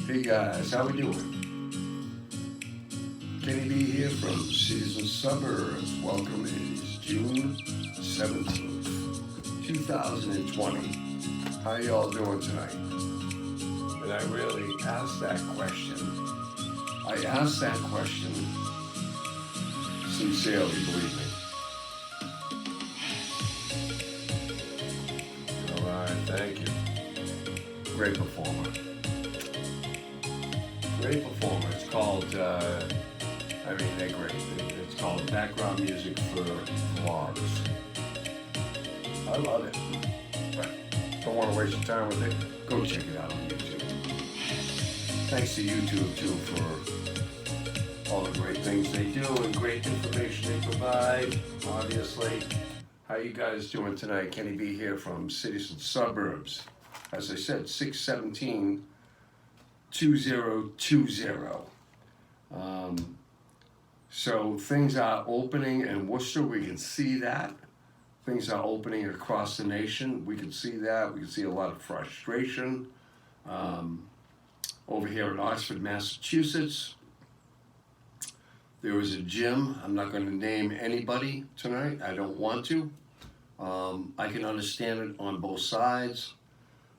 Hey guys, how we doing? Kenny B here from Cities and Suburbs. Welcome. It is June 17th, 2020. How y'all doing tonight? And I really asked that question. I asked that question sincerely, believe me. All right, thank you. Great performer. Great performer. It's called, they're great. It's called background music for vlogs. I love it. But don't want to waste your time with it. Go check it out on YouTube. Thanks to YouTube, too, for all the great things they do and great information they provide, obviously. How you guys doing tonight? Kenny B here from Cities and Suburbs. As I said, 617-2020. So things are opening in Worcester. We can see that. Things are opening across the nation. We can see that. We can see a lot of frustration. Over here in Oxford, Massachusetts, there was a gym. I'm not going to name anybody tonight. I don't want to. I can understand it on both sides.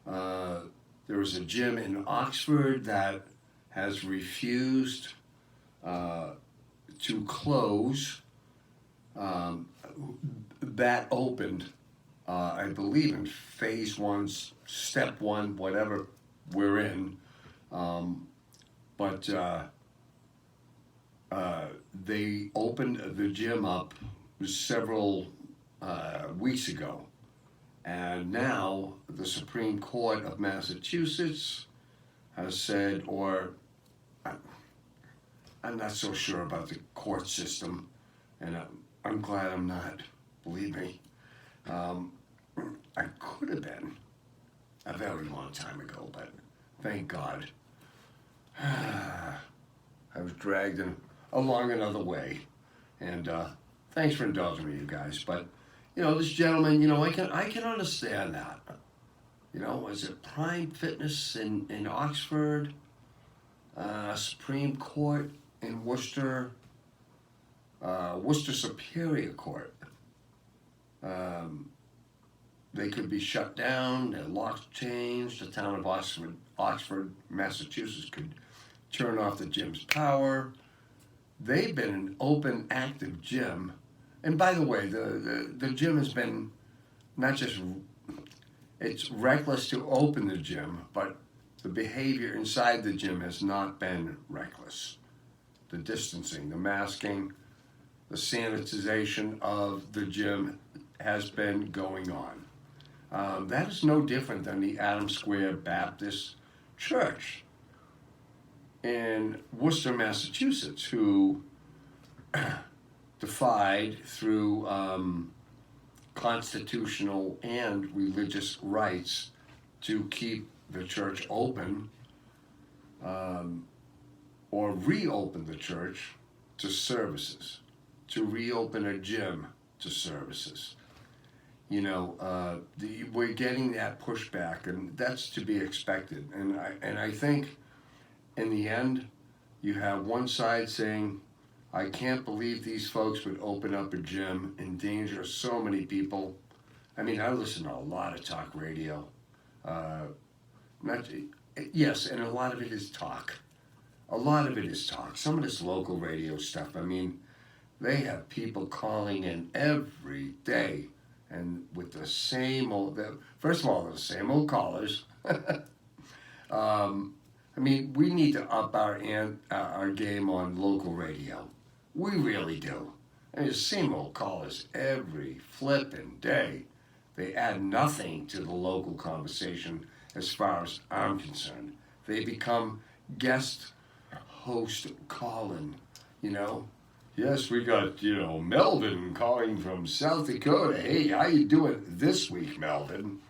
There was a gym in Oxford that has refused to close. That opened, I believe, in phase one, step one, whatever we're in. But they opened the gym up several weeks ago. And now the Supreme Court of Massachusetts has said, or I'm not so sure about the court system, and I'm glad I'm not, believe me. I could have been a very long time ago, but thank God. I was dragged along another way, and thanks for indulging me, you guys. But this gentleman, I can understand that. Was it Prime Fitness in Oxford, Supreme Court in Worcester, Worcester Superior Court. They could be shut down, their locks changed, the town of Oxford, Massachusetts could turn off the gym's power. They've been an open, active gym. And by the way, the gym has been not just, it's reckless to open the gym, but the behavior inside the gym has not been reckless. The distancing, the masking, the sanitization of the gym has been going on. That is no different than the Adams Square Baptist Church in Worcester, Massachusetts, who defied through constitutional and religious rights to keep the church open or reopen the church to services, to reopen a gym to services. We're getting that pushback, and that's to be expected. And I think in the end, you have one side saying, I can't believe these folks would open up a gym, endanger so many people. I mean, I listen to a lot of talk radio. Yes, and a lot of it is talk. Some of this local radio stuff, I mean, they have people calling in every day and with the same old, first of all, the same old callers. We need to up our game on local radio. We really do. And the same old callers every flipping day. They add nothing to the local conversation as far as I'm concerned. They become guest host calling, Yes, we got, Melvin calling from South Dakota. Hey, how you doing this week, Melvin?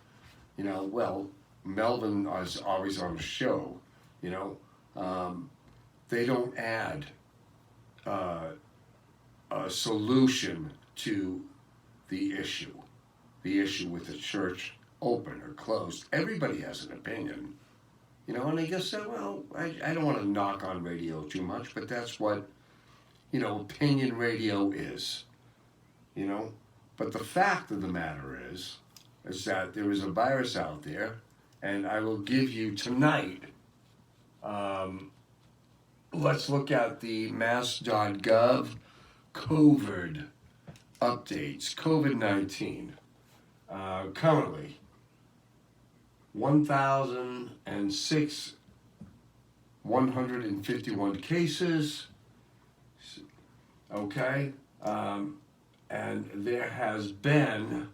Well, Melvin is always on the show, They don't add a solution to the issue with the church open or closed. Everybody has an opinion. And I guess that, well, I don't want to knock on radio too much, but that's what, opinion radio is, you know. But the fact of the matter is that there is a virus out there, and I will give you tonight, um, let's look at the mass.gov COVID updates, COVID-19. Currently, 1,006 151 cases, okay, and there has been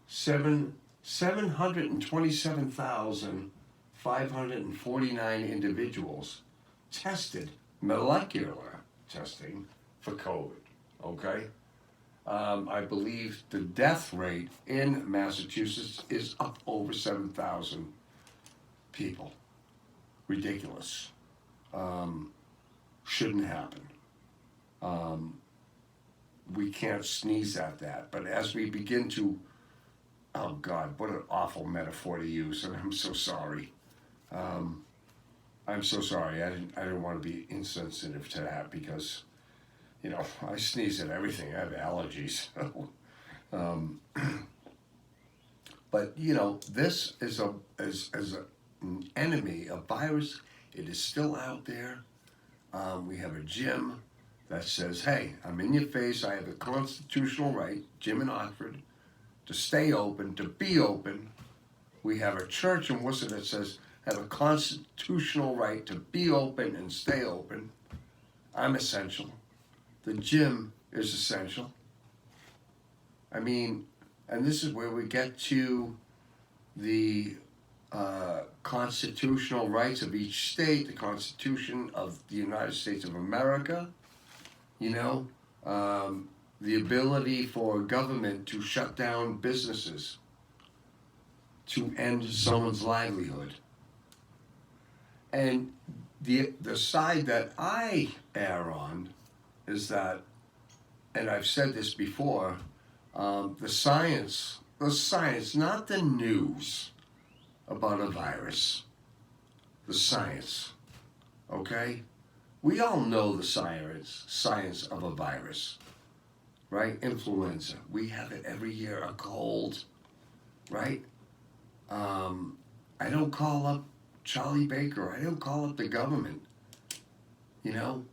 727,549 individuals tested, molecular testing for COVID, okay? I believe the death rate in Massachusetts is up over 7,000 people. Ridiculous. Shouldn't happen. We can't sneeze at that. But as we begin to, oh God, what an awful metaphor to use, and I'm so sorry. I'm so sorry. I didn't want to be insensitive to that because, I sneeze at everything. I have allergies. But this is an enemy, a virus. It is still out there. We have a gym that says, "Hey, I'm in your face. I have a constitutional right, Jim in Oxford, to stay open, to be open." We have a church in Worcester that says, "I have a constitutional right to be open and stay open." I'm essential. The gym is essential. I mean, and this is where we get to the constitutional rights of each state, the Constitution of the United States of America, the ability for government to shut down businesses, to end someone's livelihood. And the side that I err on is that, and I've said this before, the science, not the news about a virus, the science, okay? We all know the science of a virus, right? Influenza, we have it every year, a cold, right? I don't call up Charlie Baker, I don't call up the government.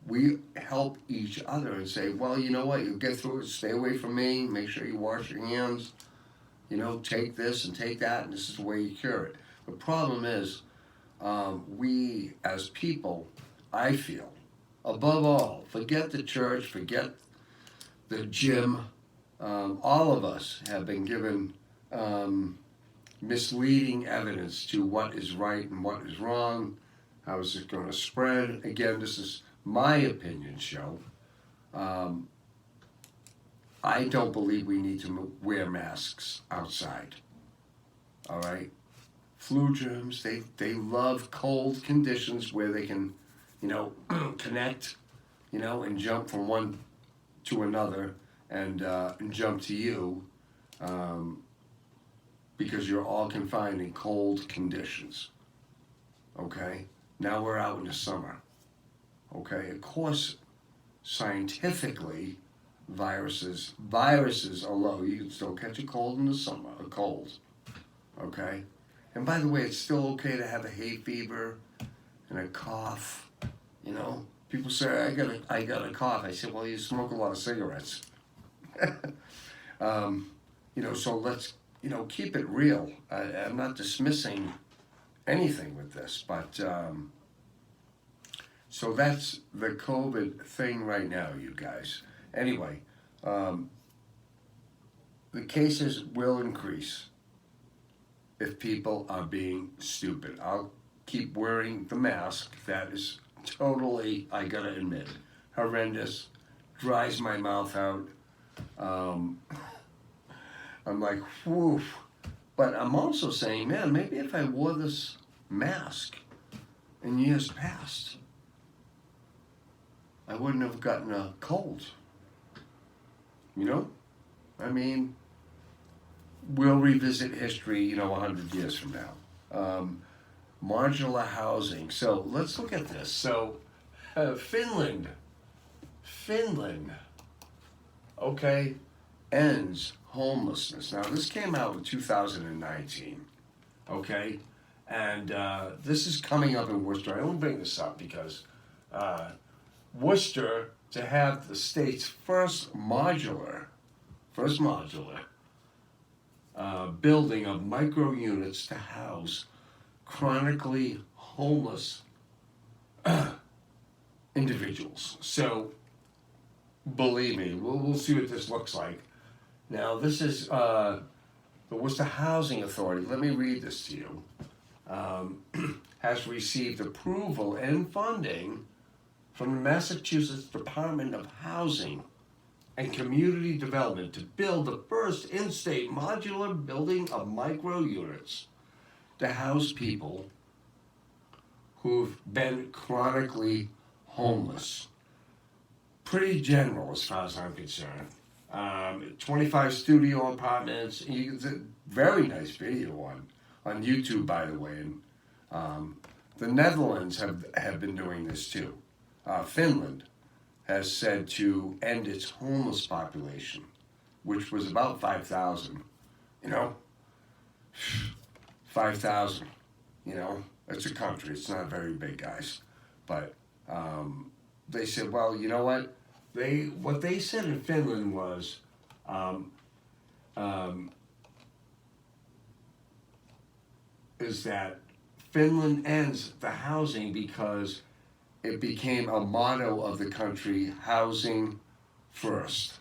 We help each other and say, well, you know what, you'll get through it, stay away from me, make sure you wash your hands, take this and take that, and this is the way you cure it. The problem is, we as people, I feel, above all, forget the church, forget the gym, all of us have been given misleading evidence to what is right and what is wrong. How is it going to spread? Again, this is my opinion show. I don't believe we need to wear masks outside. All right? Flu germs, they love cold conditions where they can, connect, and jump from one to another and jump to you because you're all confined in cold conditions. Okay? Now we're out in the summer, okay? Of course, scientifically, viruses are low. You can still catch a cold in the summer, a cold, okay? And by the way, it's still okay to have a hay fever and a cough, People say, I got a cough. I said, well, you smoke a lot of cigarettes. So let's, keep it real. I'm not dismissing anything with this, but so that's the COVID thing right now, you guys. Anyway, the cases will increase if people are being stupid. I'll keep wearing the mask. That is totally, I gotta admit, horrendous, dries my mouth out. I'm like, whew. But I'm also saying, man, maybe if I wore this mask in years past, I wouldn't have gotten a cold. I mean, we'll revisit history, 100 years from now. modular housing. So let's look at this. So Finland, okay, ends homelessness. Now this came out in 2019, okay, and this is coming up in Worcester. I only bring this up because uh, Worcester to have the state's first modular building of micro units to house chronically homeless individuals. So believe me, we'll see what this looks like. Now this is the Worcester Housing Authority. Let me read this to you. Has received approval and funding from the Massachusetts Department of Housing and Community Development to build the first in-state modular building of micro units to house people who've been chronically homeless. Pretty general as far as I'm concerned. 25 studio apartments. It's a very nice video on YouTube, by the way. And the Netherlands have been doing this too. Finland has said to end its homeless population, which was about 5,000. You know, 5,000. You know, it's a country. It's not very big, guys. But they said, well, you know what? What they said in Finland was, is that Finland ends the housing because it became a motto of the country, housing first.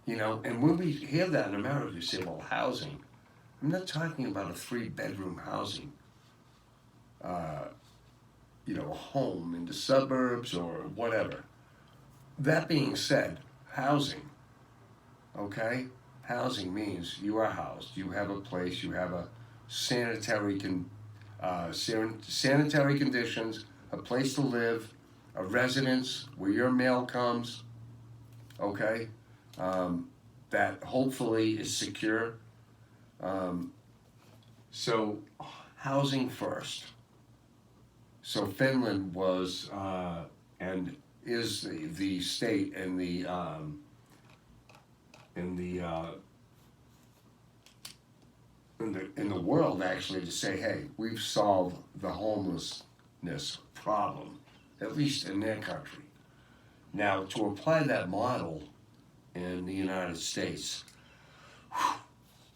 You know, and when we hear that in America, we say, well, housing. I'm not talking about a 3-bedroom housing, you know, a home in the suburbs or whatever. That being said, housing, okay? Housing means you are housed. You have a place. You have a sanitary conditions, a place to live, a residence where your mail comes, okay? That hopefully is secure. So housing first. So Finland was and is the state in the world actually to say, hey, we've solved the homelessness problem, at least in their country. Now, to apply that model in the United States,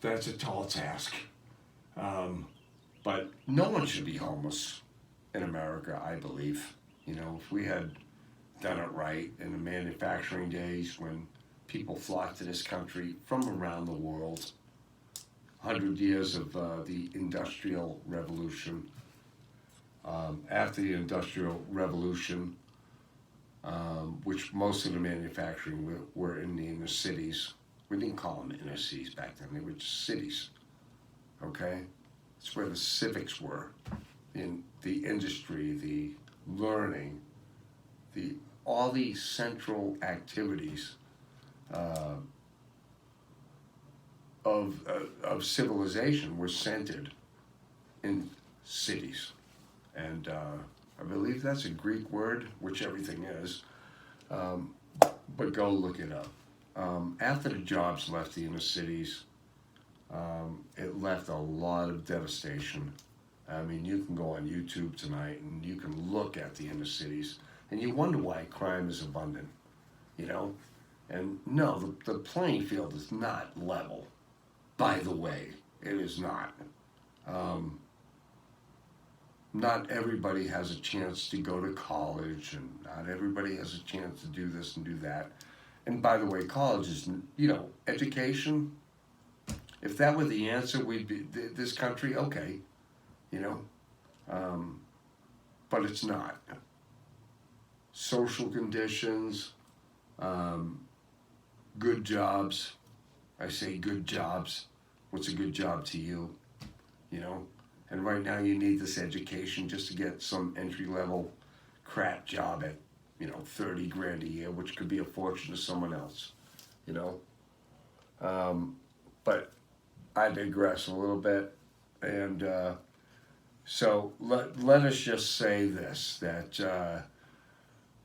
that's a tall task. But no one should be homeless in America, I believe. You know, if we had done it right in the manufacturing days when people flocked to this country from around the world, 100 years of the Industrial Revolution. After the Industrial Revolution, which most of the manufacturing were in the inner cities. We didn't call them inner cities back then, they were just cities, okay? It's where the civics were, in the industry, the learning, all these central activities of civilization were centered in cities. And I believe that's a Greek word, which everything is, but go look it up. After the jobs left the inner cities, it left a lot of devastation. I mean, you can go on YouTube tonight and you can look at the inner cities and you wonder why crime is abundant, you know? And no, the playing field is not level, by the way. It is not. Not everybody has a chance to go to college, and not everybody has a chance to do this and do that. And by the way, college is, you know, education. If that were the answer, we'd be this country, okay, you know, but it's not. Social conditions, good jobs. I say good jobs. What's a good job to you? You know, and right now you need this education just to get some entry-level crap job at, you know, 30 grand a year, which could be a fortune to someone else, you know. But I digress a little bit, and So let us just say this, that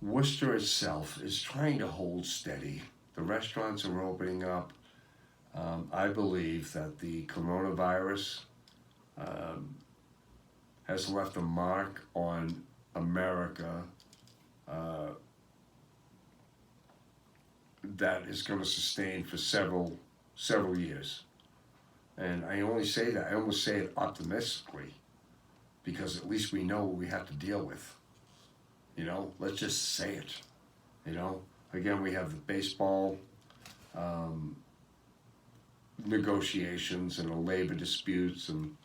Worcester itself is trying to hold steady. The restaurants are opening up. I believe that the coronavirus um, has left a mark on America uh, that is going to sustain for several years. And I only say that, I almost say it optimistically, because at least we know what we have to deal with. You know, let's just say it. You know, again, we have the baseball um, negotiations and the labor disputes and,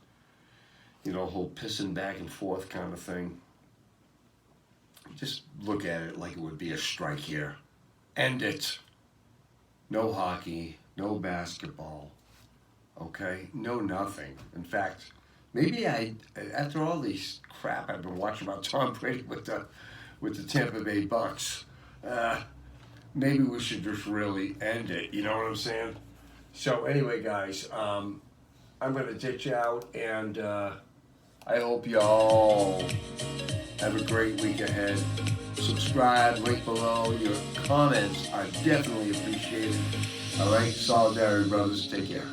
you know, whole pissing back and forth kind of thing. Just look at it like it would be a strike here. End it. No hockey, no basketball, okay? No nothing. In fact, maybe after all these crap I've been watching about Tom Brady with the Tampa Bay Bucks, maybe we should just really end it. You know what I'm saying? So anyway, guys, I'm gonna ditch out, and I hope y'all have a great week ahead. Subscribe, link below. Your comments are definitely appreciated. All right, solidarity, brothers. Take care.